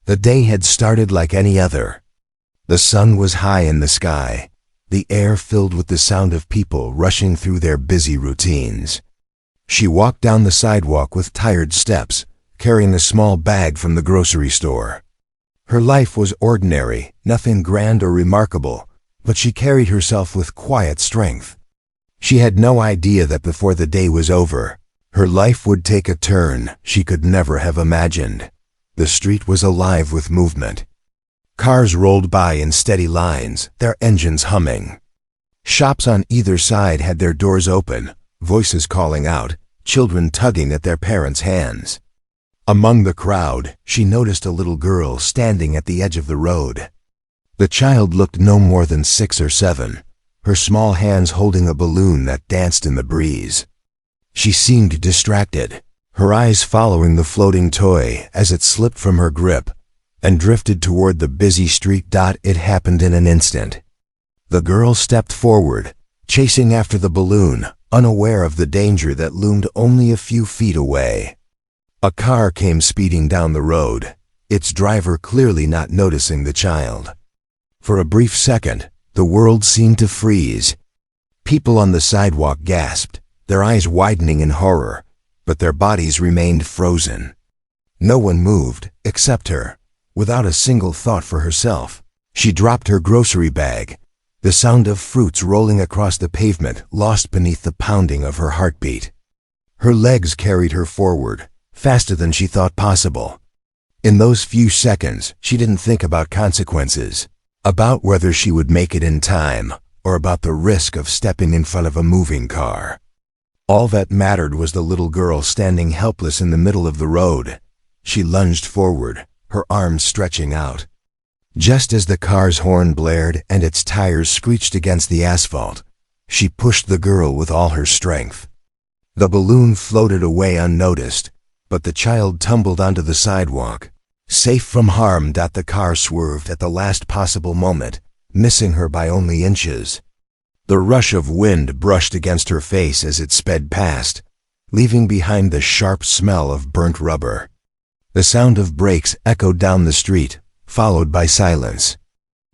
The day had started like any other. The sun was high in the sky, the air filled with the sound of people rushing through their busy routines. She walked down the sidewalk with tired steps, carrying a small bag from the grocery store. Her life was ordinary, nothing grand or remarkable, but she carried herself with quiet strength. She had no idea that before the day was over, her life would take a turn she could never have imagined. The street was alive with movement. Cars rolled by in steady lines, their engines humming. Shops on either side had their doors open, voices calling out, children tugging at their parents' hands. Among the crowd, she noticed a little girl standing at the edge of the road. The child looked no more than 6 or 7, her small hands holding a balloon that danced in the breeze. She seemed distracted, her eyes following the floating toy as it slipped from her grip and drifted toward the busy street. It happened in an instant. The girl stepped forward, chasing after the balloon, unaware of the danger that loomed only a few feet away. A car came speeding down the road, its driver clearly not noticing the child. For a brief second, the world seemed to freeze. People on the sidewalk gasped, their eyes widening in horror, but their bodies remained frozen. No one moved, except her. Without a single thought for herself, she dropped her grocery bag, the sound of fruits rolling across the pavement lost beneath the pounding of her heartbeat. Her legs carried her forward, faster than she thought possible. In those few seconds, she didn't think about consequences, about whether she would make it in time, or about the risk of stepping in front of a moving car. All that mattered was the little girl standing helpless in the middle of the road. She lunged forward, her arms stretching out. Just as the car's horn blared and its tires screeched against the asphalt, she pushed the girl with all her strength. The balloon floated away unnoticed, but the child tumbled onto the sidewalk. Safe from harm. The car swerved at the last possible moment, missing her by only inches. The rush of wind brushed against her face as it sped past, leaving behind the sharp smell of burnt rubber. The sound of brakes echoed down the street, followed by silence.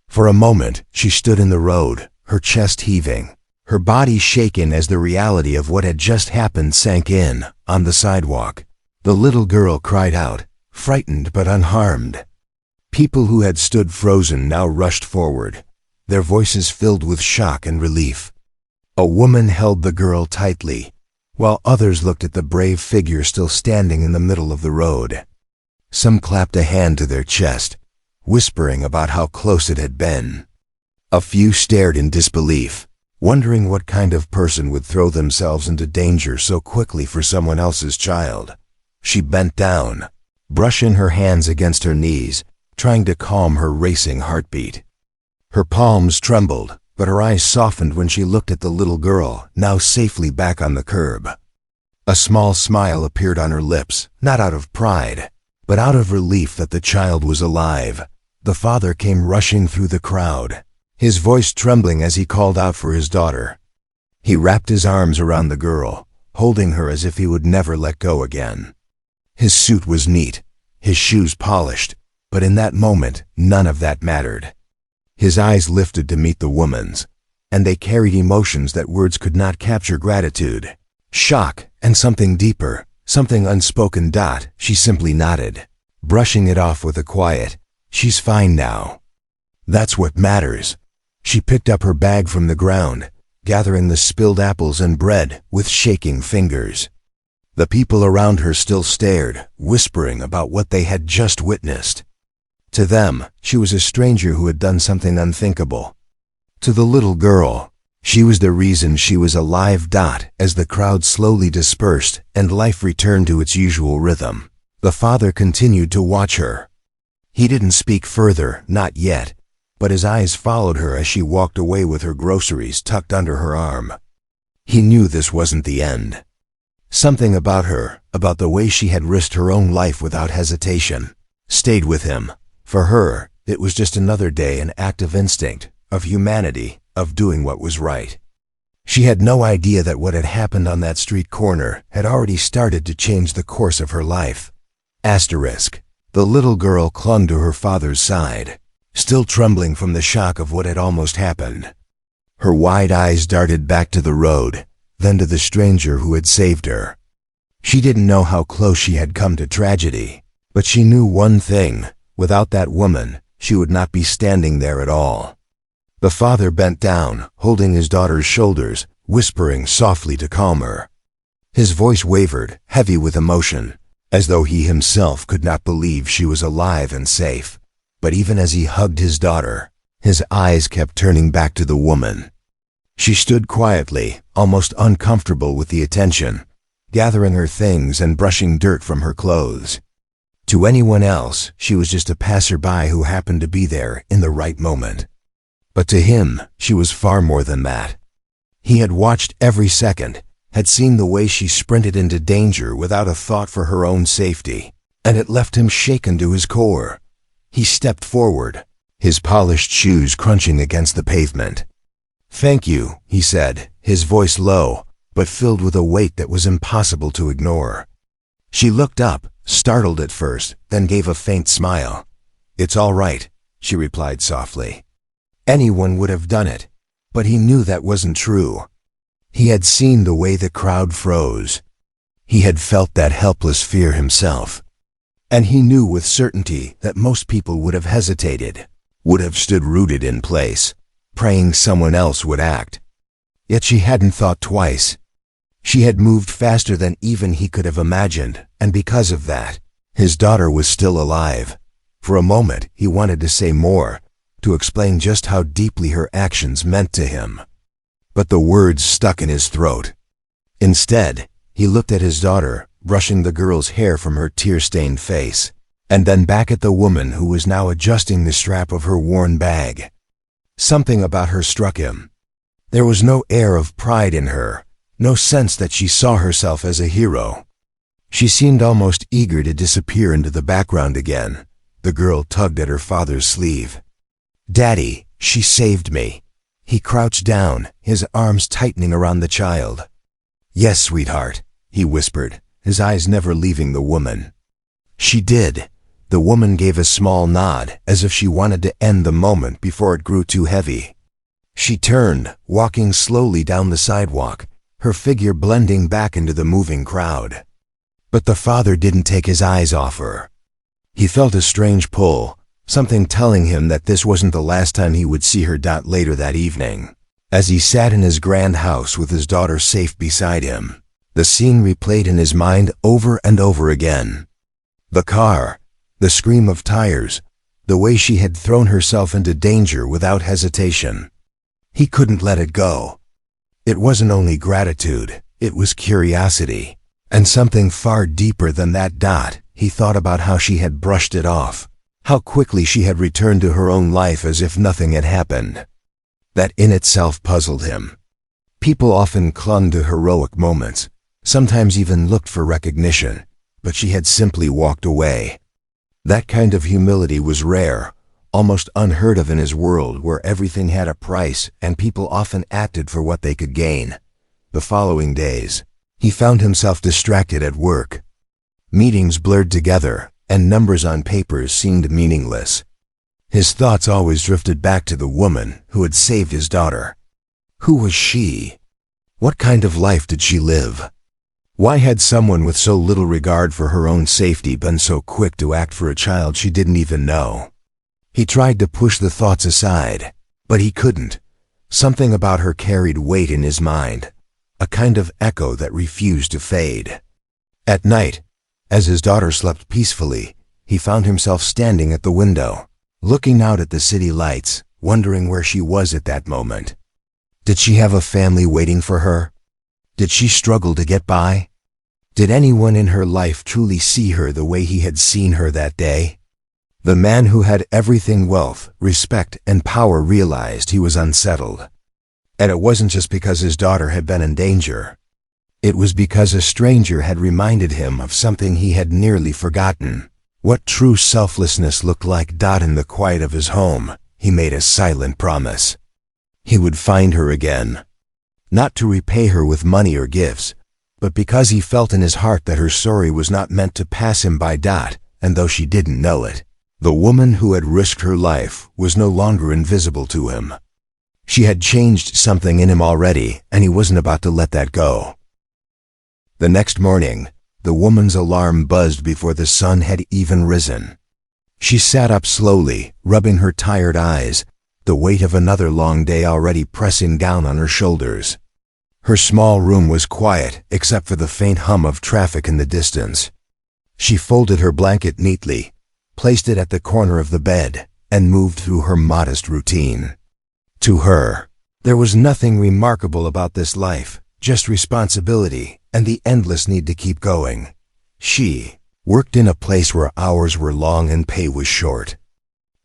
For a moment, she stood in the road, her chest heaving, her body shaken as the reality of what had just happened sank in. On the sidewalk, the little girl cried out, frightened but unharmed. People who had stood frozen now rushed forward, their voices filled with shock and relief. A woman held the girl tightly, while others looked at the brave figure still standing in the middle of the road. Some clapped a hand to their chest, whispering about how close it had been. A few stared in disbelief, wondering what kind of person would throw themselves into danger so quickly for someone else's child. She bent down, brushing her hands against her knees, trying to calm her racing heartbeat. Her palms trembled, but her eyes softened when she looked at the little girl, now safely back on the curb. A small smile appeared on her lips, not out of pride, but out of relief that the child was alive. The father came rushing through the crowd, his voice trembling as he called out for his daughter. He wrapped his arms around the girl, holding her as if he would never let go again. His suit was neat, his shoes polished, but in that moment, none of that mattered. His eyes lifted to meet the woman's, and they carried emotions that words could not capture: gratitude, shock, and something deeper, something unspoken. She simply nodded, brushing it off with a quiet, "She's fine now." That's what matters. She picked up her bag from the ground, gathering the spilled apples and bread with shaking fingers. The people around her still stared, whispering about what they had just witnessed. To them, she was a stranger who had done something unthinkable. To the little girl, she was the reason she was alive. As the crowd slowly dispersed and life returned to its usual rhythm, the father continued to watch her. He didn't speak further, not yet, but his eyes followed her as she walked away with her groceries tucked under her arm. He knew this wasn't the end. Something about her, about the way she had risked her own life without hesitation, stayed with him. For her, it was just another day, an act of instinct, of humanity, of doing what was right. She had no idea that what had happened on that street corner had already started to change the course of her life. The little girl clung to her father's side, still trembling from the shock of what had almost happened. Her wide eyes darted back to the road, then to the stranger who had saved her. She didn't know how close she had come to tragedy, but she knew one thing: without that woman, she would not be standing there at all. The father bent down, holding his daughter's shoulders, whispering softly to calm her. His voice wavered, heavy with emotion, as though he himself could not believe she was alive and safe. But even as he hugged his daughter, his eyes kept turning back to the woman. She stood quietly, almost uncomfortable with the attention, gathering her things and brushing dirt from her clothes. To anyone else, she was just a passerby who happened to be there in the right moment. But to him, she was far more than that. He had watched every second, had seen the way she sprinted into danger without a thought for her own safety, and it left him shaken to his core. He stepped forward, his polished shoes crunching against the pavement. "Thank you," he said, his voice low, but filled with a weight that was impossible to ignore. She looked up, startled at first, then gave a faint smile. "It's all right," she replied softly. Anyone would have done it, but he knew that wasn't true. He had seen the way the crowd froze. He had felt that helpless fear himself. And he knew with certainty that most people would have hesitated, would have stood rooted in place, praying someone else would act. Yet she hadn't thought twice. She had moved faster than even he could have imagined, and because of that, his daughter was still alive. For a moment, he wanted to say more, to explain just how deeply her actions meant to him. But the words stuck in his throat. Instead, he looked at his daughter, brushing the girl's hair from her tear-stained face, and then back at the woman who was now adjusting the strap of her worn bag. Something about her struck him. There was no air of pride in her, no sense that she saw herself as a hero. She seemed almost eager to disappear into the background again. The girl tugged at her father's sleeve. "Daddy, she saved me." He crouched down, his arms tightening around the child. "Yes, sweetheart," he whispered, his eyes never leaving the woman. "She did." The woman gave a small nod, as if she wanted to end the moment before it grew too heavy. She turned, walking slowly down the sidewalk, her figure blending back into the moving crowd. But the father didn't take his eyes off her. He felt a strange pull, something telling him that this wasn't the last time he would see her. Later that evening, as he sat in his grand house with his daughter safe beside him, the scene replayed in his mind over and over again. The car, the scream of tires, the way she had thrown herself into danger without hesitation. He couldn't let it go. It wasn't only gratitude, it was curiosity, and something far deeper than that. He thought about how she had brushed it off, how quickly she had returned to her own life as if nothing had happened. That in itself puzzled him. People often clung to heroic moments, sometimes even looked for recognition, but she had simply walked away. That kind of humility was rare, almost unheard of in his world where everything had a price and people often acted for what they could gain. The following days, he found himself distracted at work. Meetings blurred together, and numbers on papers seemed meaningless. His thoughts always drifted back to the woman who had saved his daughter. Who was she? What kind of life did she live? Why had someone with so little regard for her own safety been so quick to act for a child she didn't even know? He tried to push the thoughts aside, but he couldn't. Something about her carried weight in his mind, a kind of echo that refused to fade. At night, as his daughter slept peacefully, he found himself standing at the window, looking out at the city lights, wondering where she was at that moment. Did she have a family waiting for her? Did she struggle to get by? Did anyone in her life truly see her the way he had seen her that day? The man who had everything, wealth, respect, and power, realized he was unsettled. And it wasn't just because his daughter had been in danger. It was because a stranger had reminded him of something he had nearly forgotten. What true selflessness looked like. In the quiet of his home, he made a silent promise. He would find her again. Not to repay her with money or gifts, but because he felt in his heart that her story was not meant to pass him by. and though she didn't know it, the woman who had risked her life was no longer invisible to him. She had changed something in him already, and he wasn't about to let that go. The next morning, the woman's alarm buzzed before the sun had even risen. She sat up slowly, rubbing her tired eyes, the weight of another long day already pressing down on her shoulders. Her small room was quiet, except for the faint hum of traffic in the distance. She folded her blanket neatly, placed it at the corner of the bed, and moved through her modest routine. To her, there was nothing remarkable about this life, just responsibility and the endless need to keep going. She worked in a place where hours were long and pay was short.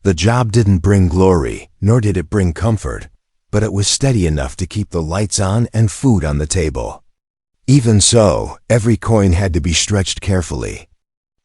The job didn't bring glory, nor did it bring comfort, but it was steady enough to keep the lights on and food on the table. Even so, every coin had to be stretched carefully.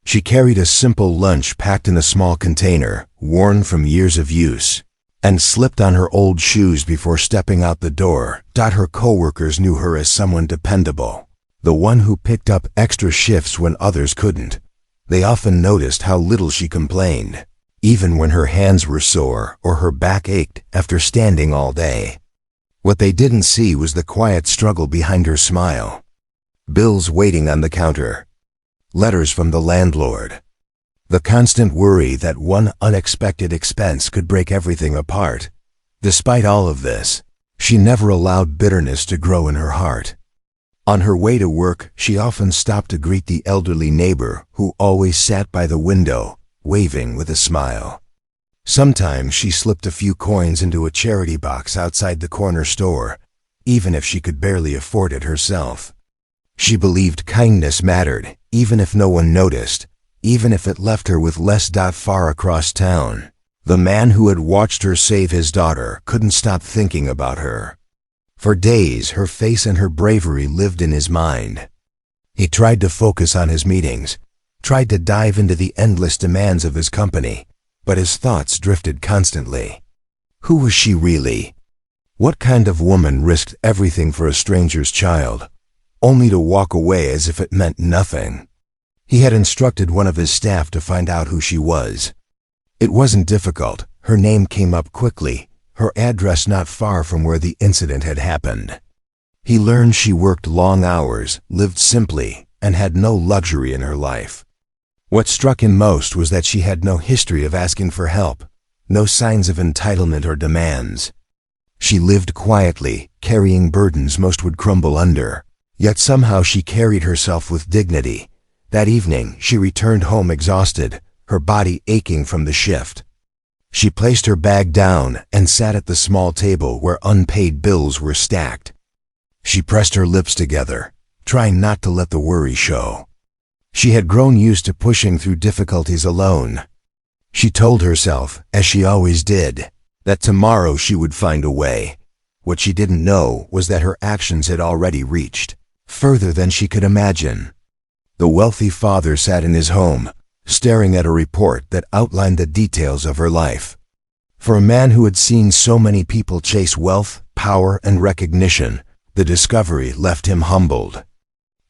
She carried a simple lunch packed in a small container, worn from years of use, and slipped on her old shoes before stepping out the door. Her coworkers knew her as someone dependable, the one who picked up extra shifts when others couldn't. They often noticed how little she complained, even when her hands were sore or her back ached after standing all day. What they didn't see was the quiet struggle behind her smile. Bills waiting on the counter, letters from the landlord, the constant worry that one unexpected expense could break everything apart. Despite all of this, she never allowed bitterness to grow in her heart. On her way to work, she often stopped to greet the elderly neighbor who always sat by the window, waving with a smile. Sometimes she slipped a few coins into a charity box outside the corner store, even if she could barely afford it herself. She believed kindness mattered, even if no one noticed, even if it left her with less. Far across town, the man who had watched her save his daughter couldn't stop thinking about her. For days, her face and her bravery lived in his mind. He tried to focus on his meetings, tried to dive into the endless demands of his company, but his thoughts drifted constantly. Who was she really? What kind of woman risked everything for a stranger's child, only to walk away as if it meant nothing? He had instructed one of his staff to find out who she was. It wasn't difficult. Her name came up quickly, her address not far from where the incident had happened. He learned she worked long hours, lived simply, and had no luxury in her life. What struck him most was that she had no history of asking for help, no signs of entitlement or demands. She lived quietly, carrying burdens most would crumble under, yet somehow she carried herself with dignity. That evening, she returned home exhausted, her body aching from the shift. She placed her bag down and sat at the small table where unpaid bills were stacked. She pressed her lips together, trying not to let the worry show. She had grown used to pushing through difficulties alone. She told herself, as she always did, that tomorrow she would find a way. What she didn't know was that her actions had already reached further than she could imagine. The wealthy father sat in his home, staring at a report that outlined the details of her life. For a man who had seen so many people chase wealth, power, and recognition, the discovery left him humbled.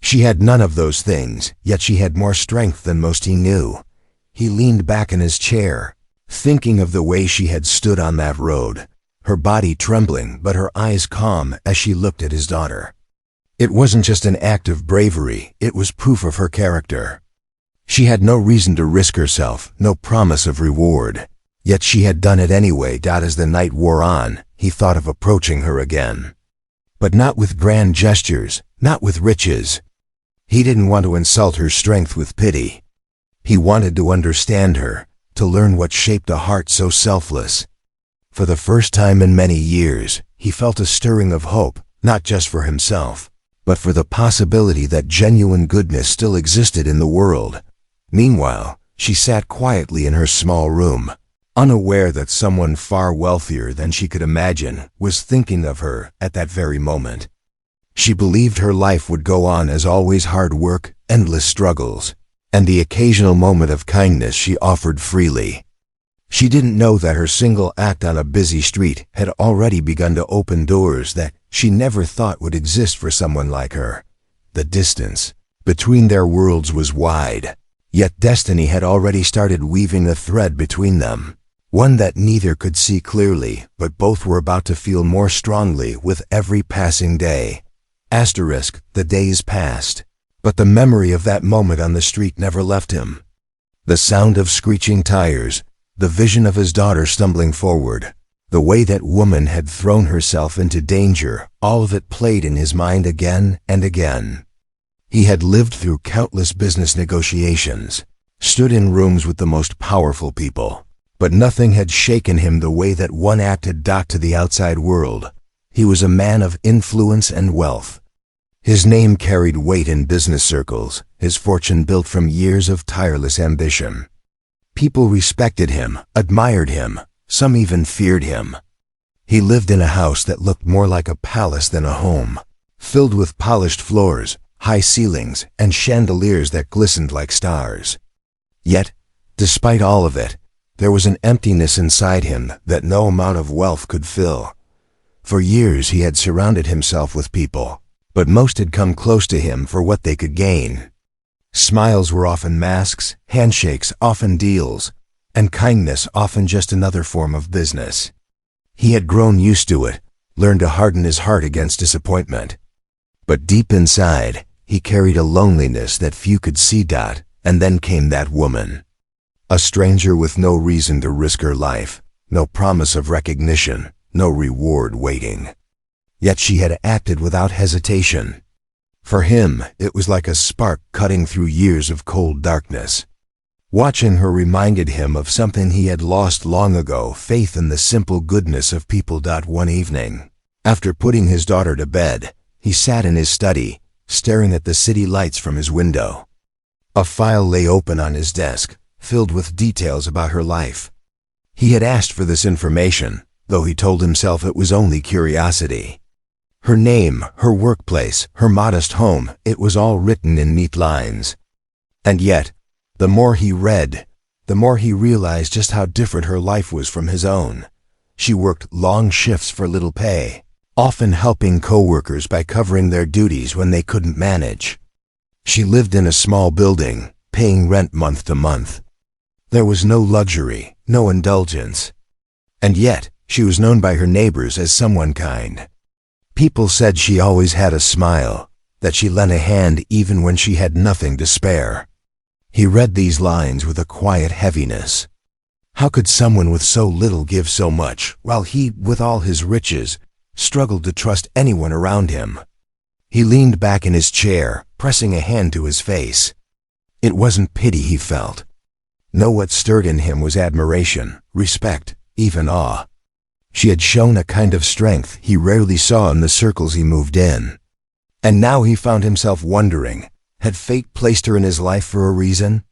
She had none of those things, yet she had more strength than most he knew. He leaned back in his chair, thinking of the way she had stood on that road, her body trembling but her eyes calm as she looked at his daughter. It wasn't just an act of bravery, it was proof of her character. She had no reason to risk herself, no promise of reward. Yet she had done it anyway. As the night wore on, he thought of approaching her again. But not with grand gestures, not with riches. He didn't want to insult her strength with pity. He wanted to understand her, to learn what shaped a heart so selfless. For the first time in many years, he felt a stirring of hope, not just for himself, but for the possibility that genuine goodness still existed in the world. Meanwhile, she sat quietly in her small room, unaware that someone far wealthier than she could imagine was thinking of her at that very moment. She believed her life would go on as always: hard work, endless struggles, and the occasional moment of kindness she offered freely. She didn't know that her single act on a busy street had already begun to open doors that she never thought would exist for someone like her. The distance between their worlds was wide, Yet destiny had already started weaving a thread between them, one that neither could see clearly, but both were about to feel more strongly with every passing day. The days passed, but the memory of that moment on the street never left him. The sound of screeching tires, the vision of his daughter stumbling forward, the way that woman had thrown herself into danger, all of it played in his mind again and again. He had lived through countless business negotiations, stood in rooms with the most powerful people, but nothing had shaken him the way that one act had to the outside world. He was a man of influence and wealth. His name carried weight in business circles, his fortune built from years of tireless ambition. People respected him, admired him, some even feared him. He lived in a house that looked more like a palace than a home, filled with polished floors, high ceilings, and chandeliers that glistened like stars. Yet, despite all of it, there was an emptiness inside him that no amount of wealth could fill. For years he had surrounded himself with people, but most had come close to him for what they could gain. Smiles were often masks, handshakes often deals, and kindness often just another form of business. He had grown used to it, learned to harden his heart against disappointment. But deep inside, he carried a loneliness that few could see. And then came that woman. A stranger with no reason to risk her life, no promise of recognition, no reward waiting. Yet she had acted without hesitation. For him, it was like a spark cutting through years of cold darkness. Watching her reminded him of something he had lost long ago, faith in the simple goodness of people. One evening, after putting his daughter to bed, he sat in his study, staring at the city lights from his window. A file lay open on his desk, filled with details about her life. He had asked for this information, though he told himself it was only curiosity. Her name, her workplace, her modest home, it was all written in neat lines. And yet, the more he read, the more he realized just how different her life was from his own. She worked long shifts for little pay, often helping co-workers by covering their duties when they couldn't manage. She lived in a small building, paying rent month to month. There was no luxury, no indulgence. And yet, she was known by her neighbors as someone kind. People said she always had a smile, that she lent a hand even when she had nothing to spare. He read these lines with a quiet heaviness. How could someone with so little give so much, while he, with all his riches, struggled to trust anyone around him? He leaned back in his chair, pressing a hand to his face. It wasn't pity he felt. No, what stirred in him was admiration, respect, even awe. She had shown a kind of strength he rarely saw in the circles he moved in. And now he found himself wondering, had fate placed her in his life for a reason?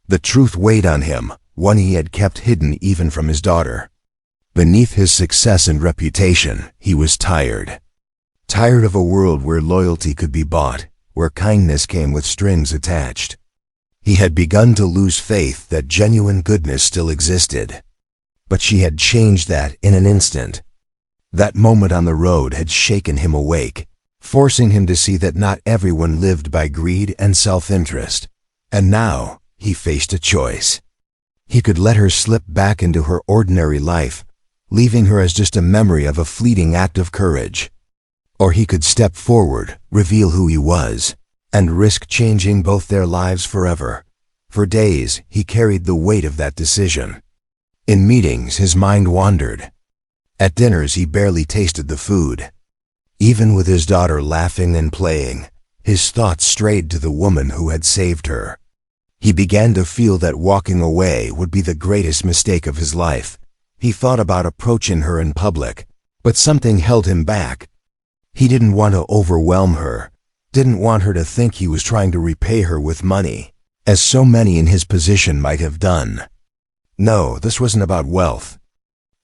The truth weighed on him, one he had kept hidden even from his daughter. Beneath his success and reputation, he was tired. Tired of a world where loyalty could be bought, where kindness came with strings attached. He had begun to lose faith that genuine goodness still existed. But she had changed that in an instant. That moment on the road had shaken him awake, forcing him to see that not everyone lived by greed and self-interest. And now, he faced a choice. He could let her slip back into her ordinary life, leaving her as just a memory of a fleeting act of courage. Or he could step forward, reveal who he was, and risk changing both their lives forever. For days, he carried the weight of that decision. In meetings, his mind wandered. At dinners, he barely tasted the food. Even with his daughter laughing and playing, his thoughts strayed to the woman who had saved her. He began to feel that walking away would be the greatest mistake of his life. He thought about approaching her in public, but something held him back. He didn't want to overwhelm her, didn't want her to think he was trying to repay her with money, as so many in his position might have done. No, this wasn't about wealth.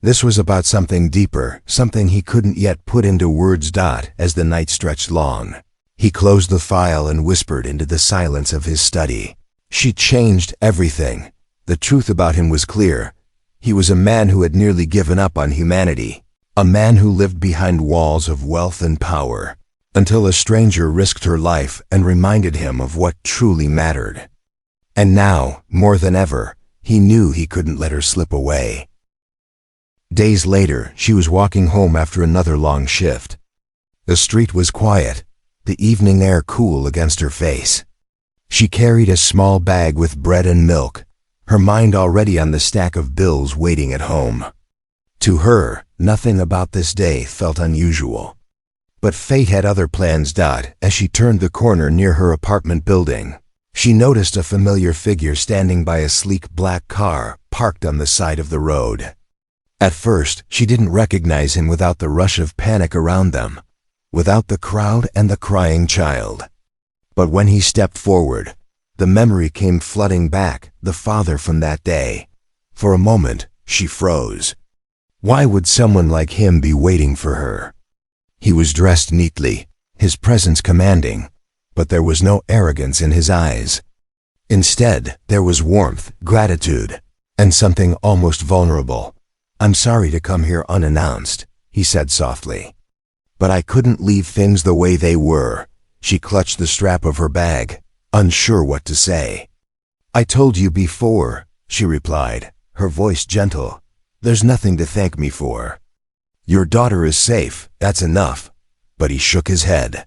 This was about something deeper, something he couldn't yet put into words. As the night stretched long, he closed the file and whispered into the silence of his study. She changed everything. The truth about him was clear. He was a man who had nearly given up on humanity, a man who lived behind walls of wealth and power, until a stranger risked her life and reminded him of what truly mattered. And now, more than ever, he knew he couldn't let her slip away. Days later, she was walking home after another long shift. The street was quiet, the evening air cool against her face. She carried a small bag with bread and milk, her mind already on the stack of bills waiting at home. To her, nothing about this day felt unusual. But fate had other plans. As she turned the corner near her apartment building, she noticed a familiar figure standing by a sleek black car parked on the side of the road. At first, she didn't recognize him without the rush of panic around them, without the crowd and the crying child. But when he stepped forward, the memory came flooding back, the father from that day. For a moment, she froze. Why would someone like him be waiting for her? He was dressed neatly, his presence commanding, but there was no arrogance in his eyes. Instead, there was warmth, gratitude, and something almost vulnerable. "I'm sorry to come here unannounced," he said softly. "But I couldn't leave things the way they were." She clutched the strap of her bag, unsure what to say. "I told you before," she replied, her voice gentle. "There's nothing to thank me for. Your daughter is safe, that's enough." But he shook his head.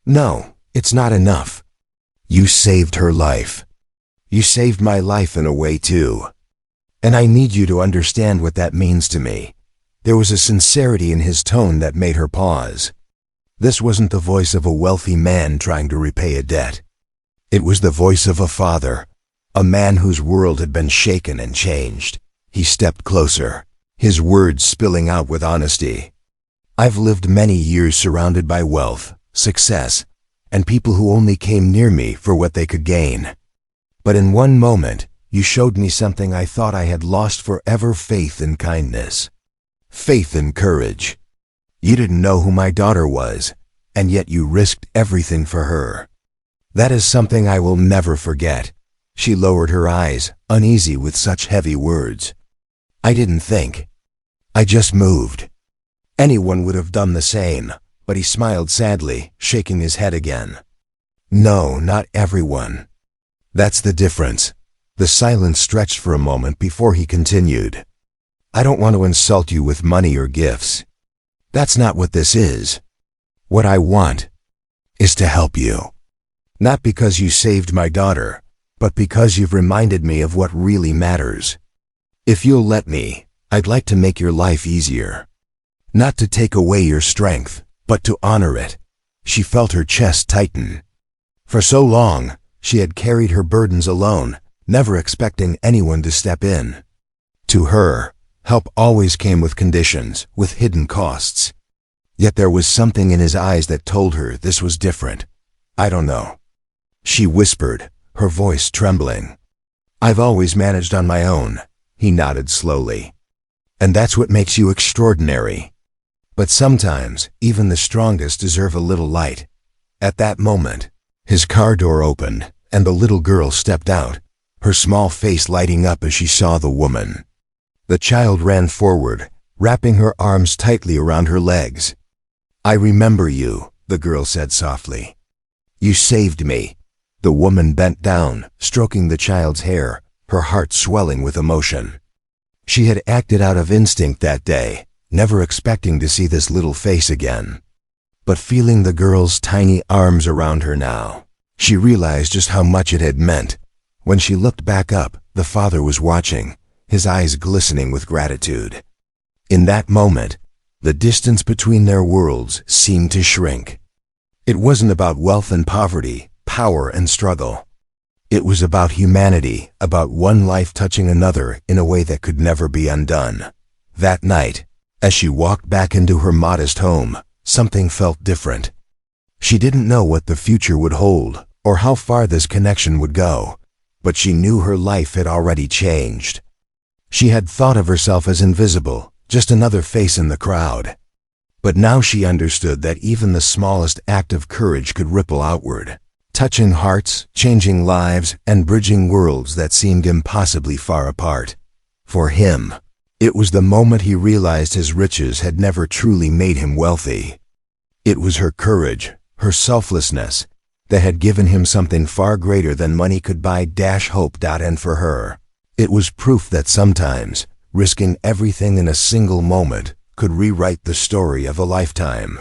"No, it's not enough. You saved her life. You saved my life in a way too. And I need you to understand what that means to me." There was a sincerity in his tone that made her pause. This wasn't the voice of a wealthy man trying to repay a debt. It was the voice of a father, a man whose world had been shaken and changed. He stepped closer, his words spilling out with honesty. "I've lived many years surrounded by wealth, success, and people who only came near me for what they could gain. But in one moment, you showed me something I thought I had lost forever: faith and kindness. Faith and courage. You didn't know who my daughter was, and yet you risked everything for her. That is something I will never forget." She lowered her eyes, uneasy with such heavy words. "I didn't think. I just moved." Anyone would have done the same, but he smiled sadly, shaking his head again. "No, not everyone. That's the difference." The silence stretched for a moment before he continued. "I don't want to insult you with money or gifts. That's not what this is. What I want is to help you. Not because you saved my daughter, but because you've reminded me of what really matters. If you'll let me, I'd like to make your life easier. Not to take away your strength, but to honor it." She felt her chest tighten. For so long, she had carried her burdens alone, never expecting anyone to step in. To her, help always came with conditions, with hidden costs. Yet there was something in his eyes that told her this was different. "I don't know," she whispered, her voice trembling. "I've always managed on my own," he nodded slowly. "And that's what makes you extraordinary. But sometimes, even the strongest deserve a little light." At that moment, his car door opened, and the little girl stepped out, her small face lighting up as she saw the woman. The child ran forward, wrapping her arms tightly around her legs. "I remember you," the girl said softly. "You saved me." The woman bent down, stroking the child's hair, her heart swelling with emotion. She had acted out of instinct that day, never expecting to see this little face again. But feeling the girl's tiny arms around her now, she realized just how much it had meant. When she looked back up, the father was watching, his eyes glistening with gratitude. In that moment, the distance between their worlds seemed to shrink. It wasn't about wealth and poverty, power and struggle. It was about humanity, about one life touching another in a way that could never be undone. That night, as she walked back into her modest home, something felt different. She didn't know what the future would hold, or how far this connection would go, but she knew her life had already changed. She had thought of herself as invisible, just another face in the crowd. But now she understood that even the smallest act of courage could ripple outward, touching hearts, changing lives, and bridging worlds that seemed impossibly far apart. For him, it was the moment he realized his riches had never truly made him wealthy. It was her courage, her selflessness, that had given him something far greater than money could buy. Hope. And for her, it was proof that sometimes risking everything in a single moment could rewrite the story of a lifetime.